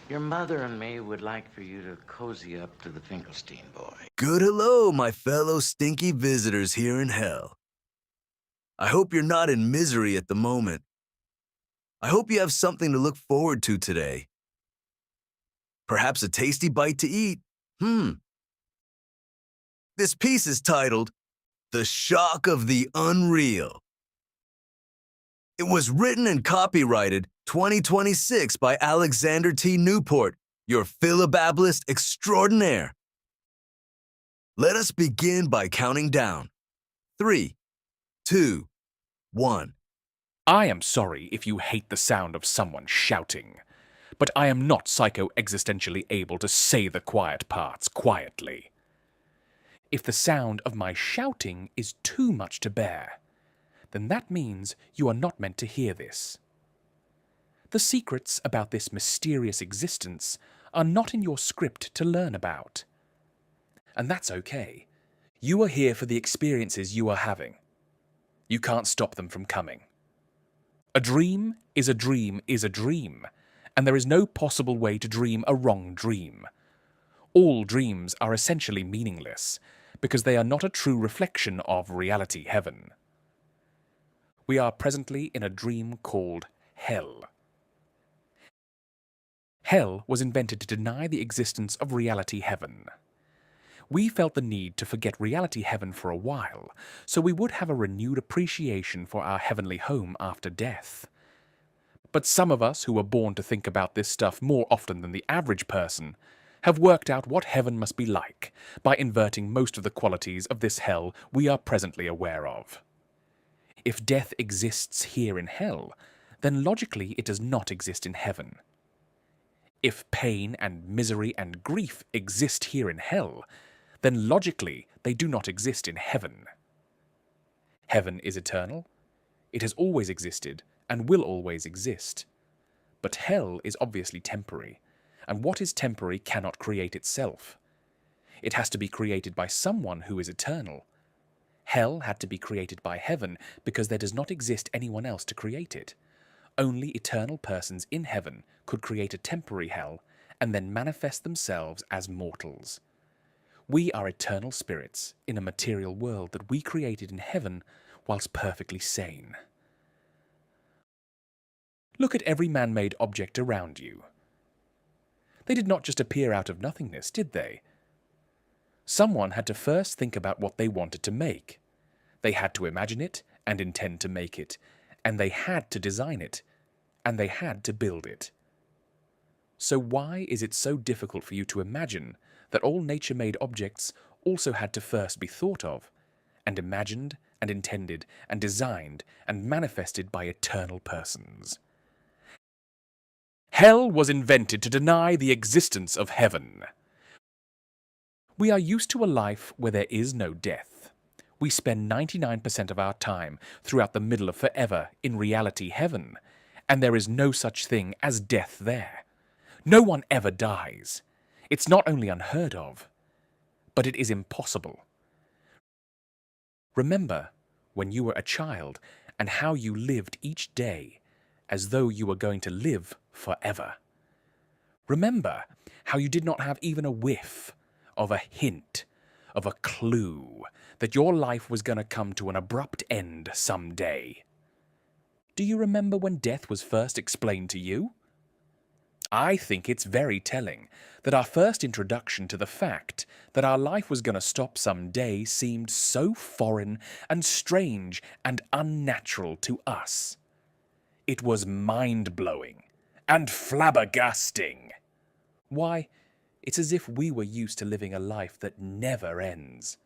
Your mother and me would like for you to cozy up to the Finkelstein boy. Good hello, my fellow stinky visitors here in hell. I hope you're not in misery at the moment. I hope you have something to look forward to today. Perhaps a tasty bite to eat. This piece is titled, The Shock of the Unreal. It was written and copyrighted 2026 by Alexander T. Newport, your Philobabblist Extraordinaire. Let us begin by counting down. 3, 2, 1. I am sorry if you hate the sound of someone shouting, but I am not psycho-existentially able to say the quiet parts quietly. If the sound of my shouting is too much to bear, then that means you are not meant to hear this. The secrets about this mysterious existence are not in your script to learn about. And that's okay. You are here for the experiences you are having. You can't stop them from coming. A dream is a dream is a dream, and there is no possible way to dream a wrong dream. All dreams are essentially meaningless, because they are not a true reflection of reality heaven. We are presently in a dream called hell. Hell was invented to deny the existence of reality heaven. We felt the need to forget reality heaven for a while, so we would have a renewed appreciation for our heavenly home after death. But some of us who were born to think about this stuff more often than the average person have worked out what heaven must be like by inverting most of the qualities of this hell we are presently aware of. If death exists here in hell, then logically it does not exist in heaven. If pain and misery and grief exist here in hell, then logically they do not exist in heaven. Heaven is eternal. It has always existed and will always exist. But hell is obviously temporary, and what is temporary cannot create itself. It has to be created by someone who is eternal. Hell had to be created by heaven because there does not exist anyone else to create it. Only eternal persons in heaven could create a temporary hell and then manifest themselves as mortals. We are eternal spirits in a material world that we created in heaven whilst perfectly sane. Look at every man-made object around you. They did not just appear out of nothingness, did they? Someone had to first think about what they wanted to make. They had to imagine it and intend to make it, and they had to design it, and they had to build it. So why is it so difficult for you to imagine that all nature-made objects also had to first be thought of, and imagined, and intended, and designed, and manifested by eternal persons? Hell was invented to deny the existence of heaven. We are used to a life where there is no death. We spend 99% of our time throughout the middle of forever in reality heaven, and there is no such thing as death there. No one ever dies. It's not only unheard of, but it is impossible. Remember when you were a child and how you lived each day as though you were going to live forever. Remember how you did not have even a whiff of a hint, of a clue that your life was going to come to an abrupt end someday. Do you remember when death was first explained to you? I think it's very telling that our first introduction to the fact that our life was going to stop someday seemed so foreign and strange and unnatural to us. It was mind-blowing and flabbergasting. Why, it's as if we were used to living a life that never ends.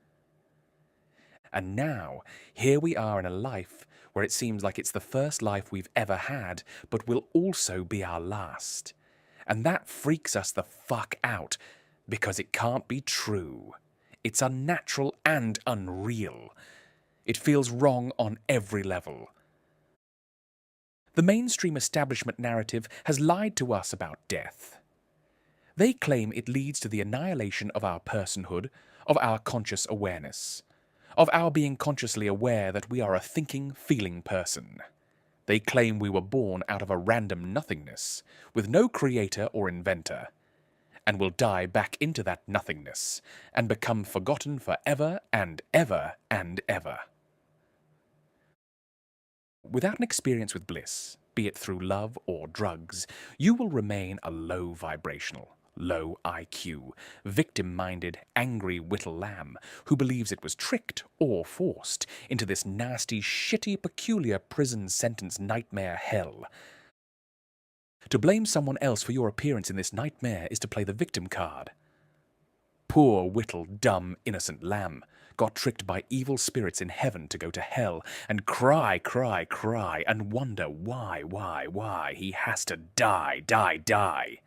And now, here we are in a life where it seems like it's the first life we've ever had, but will also be our last. And that freaks us the fuck out, because it can't be true. It's unnatural and unreal. It feels wrong on every level. The mainstream establishment narrative has lied to us about death. They claim it leads to the annihilation of our personhood, of our conscious awareness, of our being consciously aware that we are a thinking, feeling person. They claim we were born out of a random nothingness, with no creator or inventor, and will die back into that nothingness, and become forgotten forever and ever and ever. Without an experience with bliss, be it through love or drugs, you will remain a low vibrational, low IQ, victim-minded, angry whittle lamb who believes it was tricked or forced into this nasty, shitty, peculiar prison sentence nightmare hell. To blame someone else for your appearance in this nightmare is to play the victim card. Poor, whittle, dumb, innocent lamb got tricked by evil spirits in heaven to go to hell and cry, cry, cry and wonder why he has to die, die, die.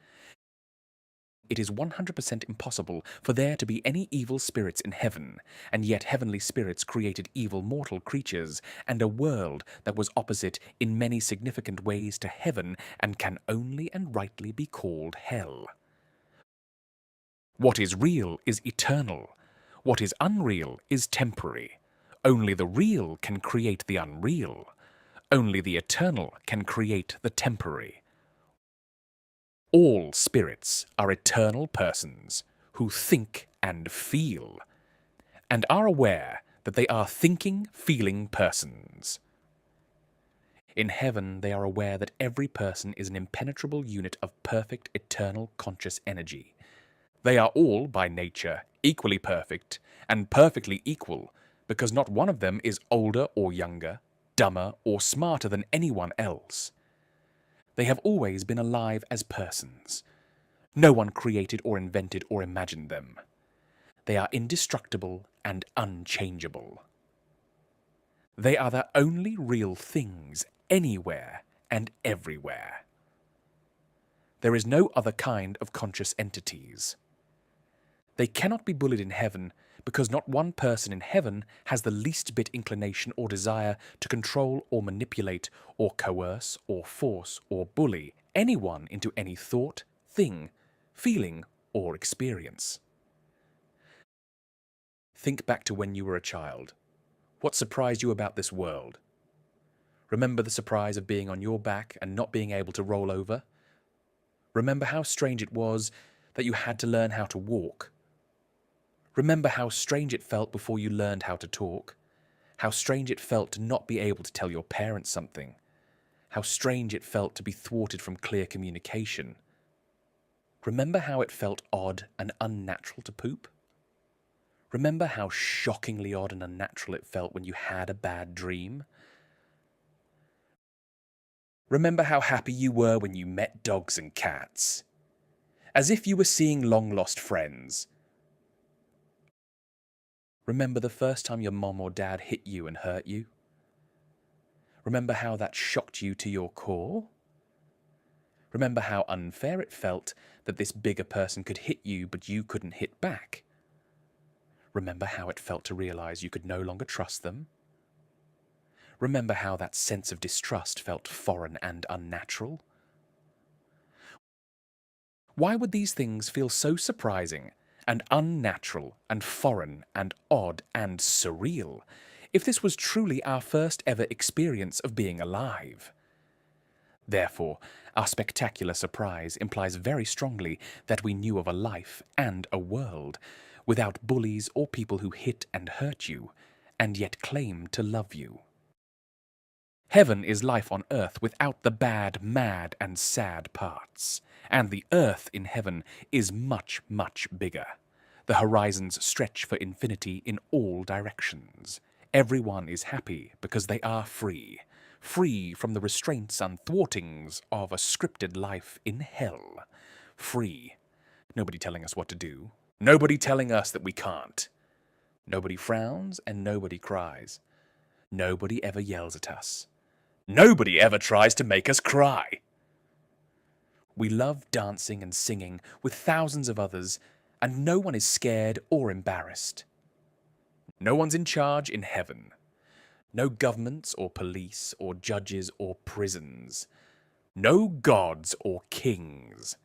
It is 100% impossible for there to be any evil spirits in heaven, and yet heavenly spirits created evil mortal creatures and a world that was opposite in many significant ways to heaven and can only and rightly be called hell. What is real is eternal. What is unreal is temporary. Only the real can create the unreal. Only the eternal can create the temporary. All spirits are eternal persons who think and feel, and are aware that they are thinking, feeling persons. In heaven, they are aware that every person is an impenetrable unit of perfect, eternal, conscious energy. They are all, by nature, equally perfect and perfectly equal, because not one of them is older or younger, dumber or smarter than anyone else. They have always been alive as persons. No one created or invented or imagined them. They are indestructible and unchangeable. They are the only real things anywhere and everywhere. There is no other kind of conscious entities. They cannot be bullied in heaven because not one person in heaven has the least bit inclination or desire to control or manipulate or coerce or force or bully anyone into any thought, thing, feeling, or experience. Think back to when you were a child. What surprised you about this world? Remember the surprise of being on your back and not being able to roll over? Remember how strange it was that you had to learn how to walk? Remember how strange it felt before you learned how to talk? How strange it felt to not be able to tell your parents something? How strange it felt to be thwarted from clear communication? Remember how it felt odd and unnatural to poop? Remember how shockingly odd and unnatural it felt when you had a bad dream? Remember how happy you were when you met dogs and cats? As if you were seeing long-lost friends. Remember the first time your mom or dad hit you and hurt you? Remember how that shocked you to your core? Remember how unfair it felt that this bigger person could hit you but you couldn't hit back? Remember how it felt to realize you could no longer trust them? Remember how that sense of distrust felt foreign and unnatural? Why would these things feel so surprising and unnatural and foreign and odd and surreal if this was truly our first ever experience of being alive? Therefore, our spectacular surprise implies very strongly that we knew of a life and a world without bullies or people who hit and hurt you, and yet claim to love you. Heaven is life on earth without the bad, mad, and sad parts, and the earth in heaven is much, much bigger. The horizons stretch for infinity in all directions. Everyone is happy because they are free, free from the restraints and thwartings of a scripted life in hell. Free. Nobody telling us what to do. Nobody telling us that we can't. Nobody frowns and nobody cries. Nobody ever yells at us. Nobody ever tries to make us cry. We love dancing and singing with thousands of others, and no one is scared or embarrassed. No one's in charge in heaven. No governments or police or judges or prisons. No gods or kings.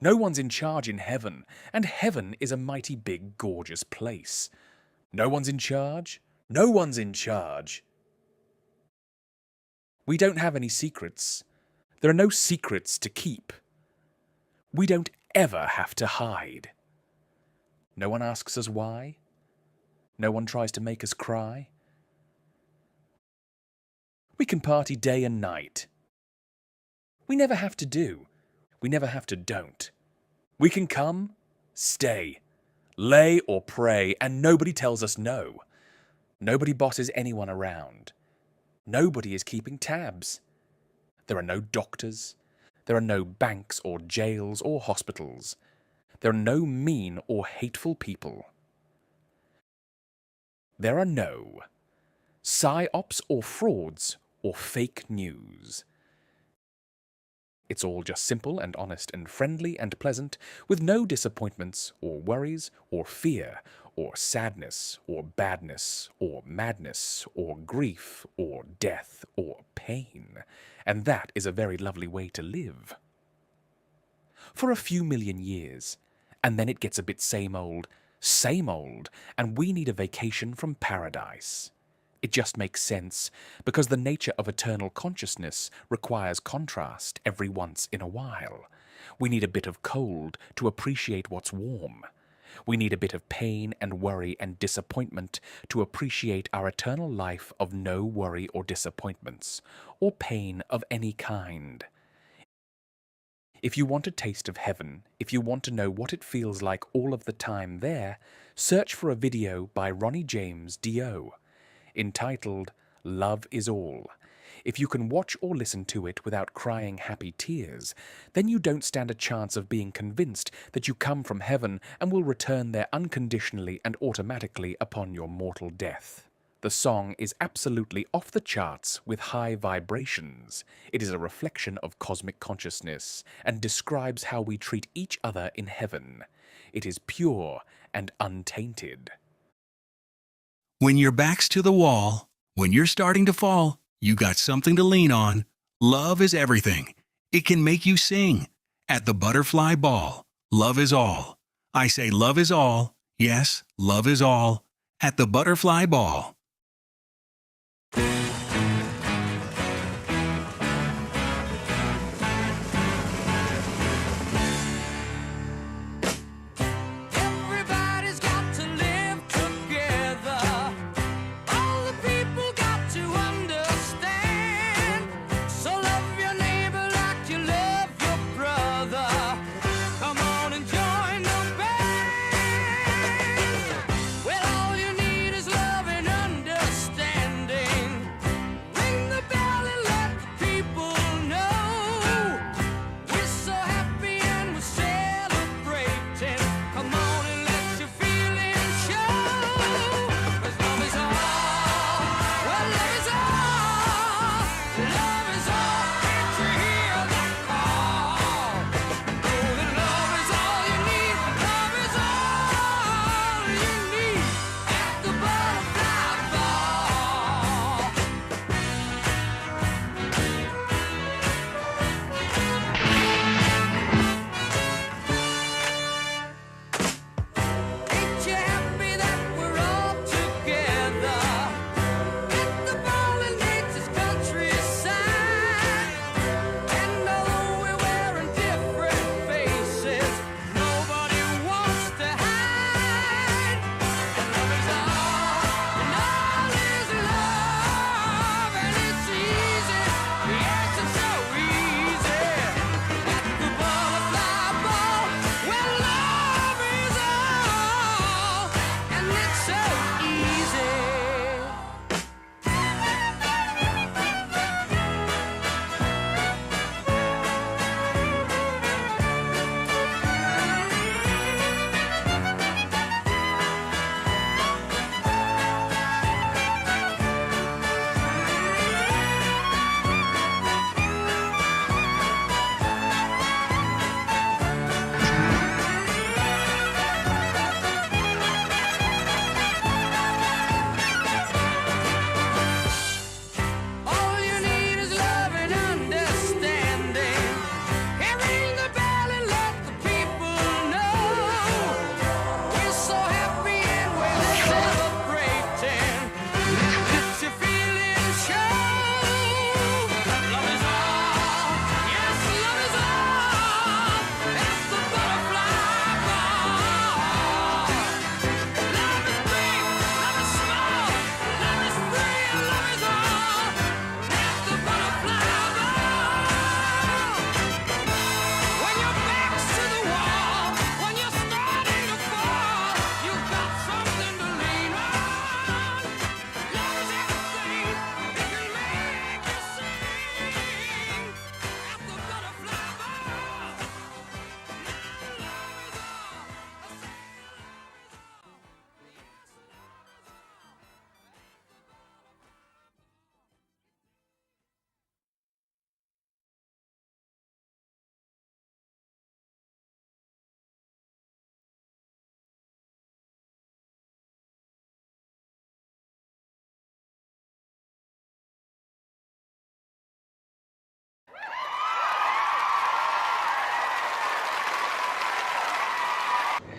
No one's in charge in heaven, and heaven is a mighty big, gorgeous place. No one's in charge. No one's in charge. We don't have any secrets. There are no secrets to keep. We don't ever have to hide. No one asks us why. No one tries to make us cry. We can party day and night. We never have to do. We never have to don't. We can come, stay, lay or pray, and nobody tells us no. Nobody bosses anyone around. Nobody is keeping tabs. There are no doctors. There are no banks or jails or hospitals. There are no mean or hateful people. There are no psyops or frauds or fake news. It's all just simple and honest and friendly and pleasant, with no disappointments or worries or fear or sadness or badness or madness or grief or death or pain. And that is a very lovely way to live. For a few million years, and then it gets a bit same old, and we need a vacation from paradise. It just makes sense, because the nature of eternal consciousness requires contrast every once in a while. We need a bit of cold to appreciate what's warm. We need a bit of pain and worry and disappointment to appreciate our eternal life of no worry or disappointments, or pain of any kind. If you want a taste of heaven, if you want to know what it feels like all of the time there, search for a video by Ronnie James Dio, entitled Love is All. If you can watch or listen to it without crying happy tears, then you don't stand a chance of being convinced that you come from heaven and will return there unconditionally and automatically upon your mortal death. The song is absolutely off the charts with high vibrations. It is a reflection of cosmic consciousness and describes how we treat each other in heaven. It is pure and untainted. When your back's to the wall, when you're starting to fall, you got something to lean on. Love is everything. It can make you sing. At the Butterfly Ball, love is all. I say love is all. Yes, love is all. At the Butterfly Ball. Everybody's got to live together. All the people got to understand. So love your neighbor like you love your brother. Come on and join the band. Well, all you need is love and understanding.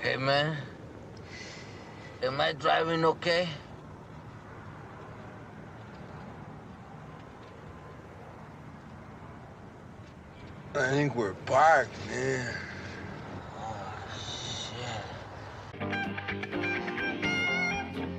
Hey, man. Am I driving okay? I think we're parked, man.